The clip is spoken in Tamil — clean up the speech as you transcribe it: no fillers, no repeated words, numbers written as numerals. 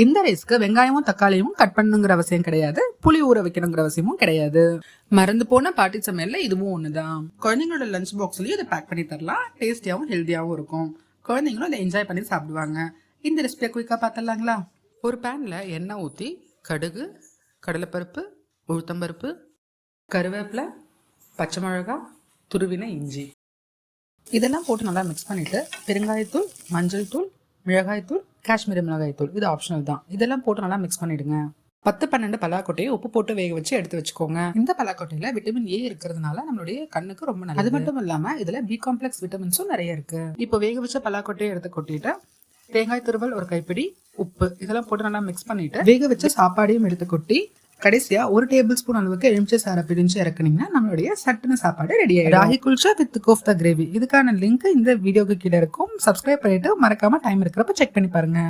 இந்த ரைஸ்க்கு வெங்காயமும் தக்காளியும் கட் பண்ணுங்கிற அவசியம் கிடையாது, புளி ஊற வைக்கணுங்கிற அவசியமும் கிடையாது. மறந்து போன பாட்டி சமையல்ல இதுவும் ஒண்ணுதான். குழந்தைங்களோட லஞ்ச் பாக்ஸ்லயும் இதை பேக் பண்ணி தரலாம். டேஸ்டியாவும் ஹெல்த்தியாவும் இருக்கும். குழந்தைங்களும் அதை என்ஜாய் பண்ணி சாப்பிடுவாங்க. இந்த ரெசிபியை குயிக்கா பார்த்துடலாங்களா? ஒரு பேன்ல எண்ணெய் ஊற்றி கடுகு, கடலைப்பருப்பு, உளுத்தம்பருப்பு, கருவேப்பிலை, பச்சை மிளகாய், துருவின இஞ்சி இதெல்லாம் போட்டு நல்லா மிக்ஸ் பண்ணிட்டு பெருங்காயத்தூள், மஞ்சள் தூள், மிளகாய்த்தூள், காஷ்மீரி மிளகாய்த்தூள் இது ஆப்ஷனல் தான். இதெல்லாம் போட்டு நல்லா மிக்ஸ் பண்ணிடுங்க. 10-12 பலாக்கொட்டையை உப்பு போட்டு வேக வச்சு எடுத்து வச்சுக்கோங்க. இந்த பலாக்கொட்டையில விட்டமின் ஏ இருக்கிறதுனால நம்மளுடைய கண்ணுக்கு ரொம்ப நல்லது. அது மட்டும் இல்லாம இதுல பி காம்ப்ளெக்ஸ் விட்டமின்ஸும் நிறைய இருக்கு. இப்போ வேக வச்ச பலாக்கொட்டையை எடுத்து கொட்டிட்டு தேங்காய் துருவல் ஒரு கைப்பிடி, உப்பு இதெல்லாம் போட்டு நல்லா மிக்ஸ் பண்ணிட்டு வேக வச்ச சாப்பாடையும் எடுத்து கொட்டி கடைசியா 1 டேபிள் ஸ்பூன் அளவுக்கு எலுமிச்சை சாறை பிரிஞ்சு இறக்குனீங்கன்னா நம்மளுடைய சட்டுன சாப்பாடு ரெடி ஆயிடும். ராகி குல்ச்சா வித் கோஃப்தா கிரேவி இதுக்கான லிங்க் இந்த வீடியோக்கு கீழே இருக்கும். சப்ஸ்கிரைப் பண்ணிட்டு மறக்காம டைம் இருக்கிறப்ப செக் பண்ணி பாருங்க.